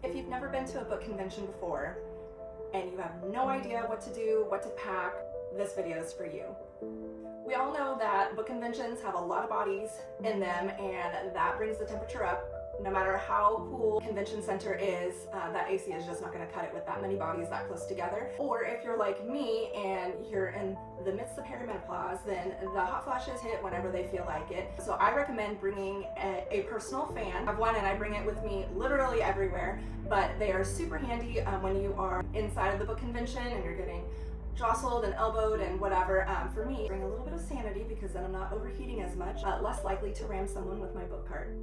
If you've never been to a book convention before and you have no idea what to do, what to pack, this video is for you. We all know that book conventions have a lot of bodies in them, and that brings the temperature up. No matter how cool convention center is, that AC is just not going to cut it with that many bodies that close together. Or if you're like me and you're in the midst of perimenopause, then the hot flashes hit whenever they feel like it. So I recommend bringing a personal fan. I have one and I bring it with me literally everywhere, but they are super handy when you are inside of the book convention and you're getting jostled and elbowed and whatever. For me, bring a little bit of sanity because then I'm not overheating as much, less likely to ram someone with my book cart.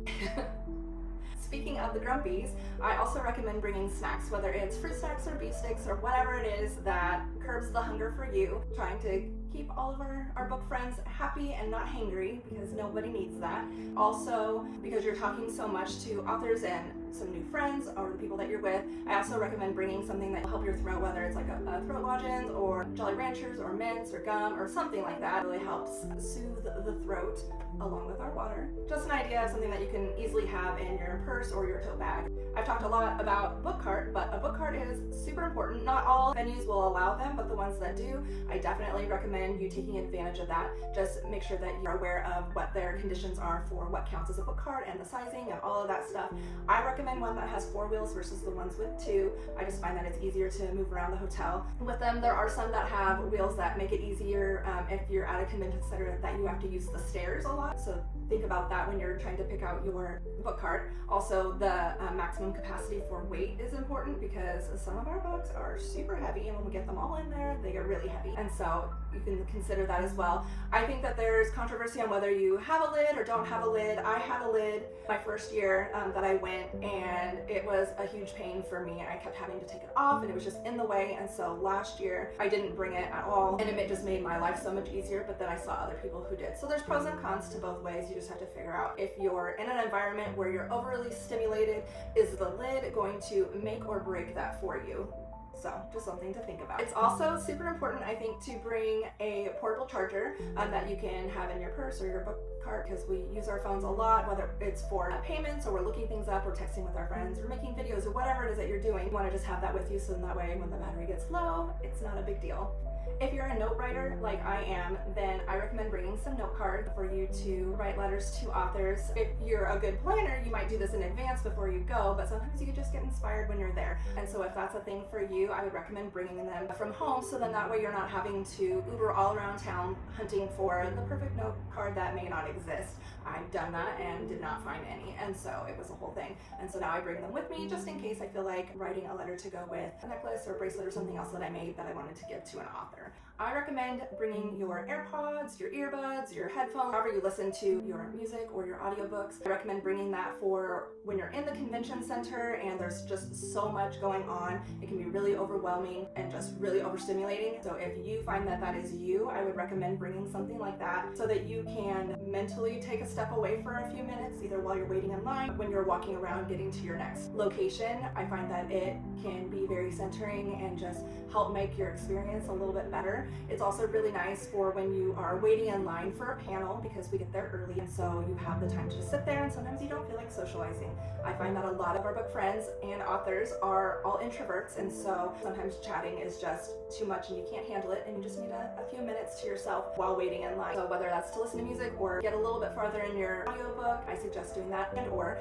Speaking of the grumpies, I also recommend bringing snacks, whether it's fruit snacks or beef sticks or whatever it is that curbs the hunger for you. Trying to keep all of our book friends happy and not hangry, because nobody needs that. Also, because you're talking so much to authors and some new friends or the people that you're with, I also recommend bringing something that will help your throat, whether it's like a throat lozenge or Jolly Ranchers or mints or gum or something like that. It really helps soothe the throat along with our water. Just an idea of something that you can easily have in your purse or your tote bag. I've talked a lot about book cart, but a book cart is super important. Not all venues will allow them, but the ones that do, I definitely recommend you taking advantage of that. Just make sure that you're aware of what their conditions are for what counts as a book cart and the sizing and all of that stuff. I recommend one that has 4 wheels versus the ones with 2. I just find that it's easier to move around the hotel. With them, there are some that have wheels that make it easier if you're at a convention center that you have to use the stairs a lot. So think about that when you're trying to pick out your book cart. Also, the maximum capacity for weight is important because some of our books are super heavy, and when we get them all in there, they get really heavy. And so you can consider that as well. I think that there's controversy on whether you have a lid or don't have a lid. I had a lid my first year that I went, and it was a huge pain for me. I kept having to take it off, and it was just in the way. And so last year I didn't bring it at all, and it just made my life so much easier. But then I saw other people who did. So there's pros and cons to both ways. You just have to figure out if you're in an environment where you're overly stimulated, is the lid going to make or break that for you? So just something to think about. It's also super important, I think, to bring a portable charger that you can have in your purse or your book cart, because we use our phones a lot, whether it's for payments or we're looking things up or texting with our friends or making videos or whatever it is that you're doing. You want to just have that with you, so that way when the battery gets low, it's not a big deal. If you're a note writer like I am, then I recommend bringing some note cards for you to write letters to authors. If you're a good planner, you might do this in advance before you go, but sometimes you can just get inspired when you're there. And so if that's a thing for you, I would recommend bringing them from home, so then that way you're not having to Uber all around town hunting for the perfect note card that may not exist. I've done that and did not find any, and so it was a whole thing. And so now I bring them with me just in case I feel like writing a letter to go with a necklace or bracelet or something else that I made that I wanted to give to an author. I recommend bringing your AirPods, your earbuds, your headphones, however you listen to your music or your audiobooks. I recommend bringing that for when you're in the convention center and there's just so much going on. It can be really overwhelming and just really overstimulating. So if you find that that is you, I would recommend bringing something like that so that you can mentally take a step away for a few minutes, either while you're waiting in line, when you're walking around getting to your next location. I find that it can be very centering and just help make your experience a little bit better. It's also really nice for when you are waiting in line for a panel, because we get there early, and so you have the time to just sit there, and sometimes you don't feel like socializing. I find that a lot of our book friends and authors are all introverts, and so sometimes chatting is just too much and you can't handle it, and you just need a few minutes to yourself while waiting in line. So whether that's to listen to music or get a little bit farther in your audiobook, I suggest doing that, and or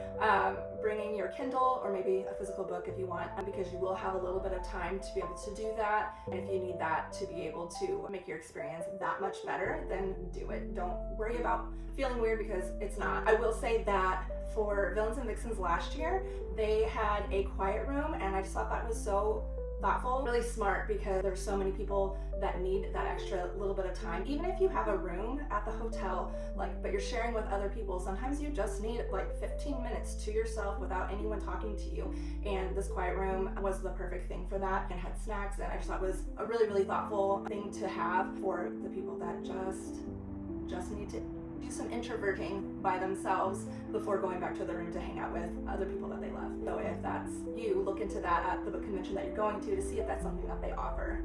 bringing your Kindle or maybe a physical book if you want, because you will have a little bit of time to be able to do that. And if you need that to be able to make your experience that much better, then do it. Don't worry about feeling weird, because it's not. I will say that for Villains and Vixens last year, they had a quiet room, and I just thought that was so thoughtful, really smart, because there's so many people that need that extra little bit of time. Even if you have a room at the hotel, but you're sharing with other people, sometimes you just need 15 minutes to yourself without anyone talking to you. And this quiet room was the perfect thing for that, and had snacks, and I just thought it was a really, really thoughtful thing to have for the people that just need to do some introverting by themselves before going back to the room to hang out with other people that they love. So if that's you, look into that at the book convention that you're going to see if that's something that they offer.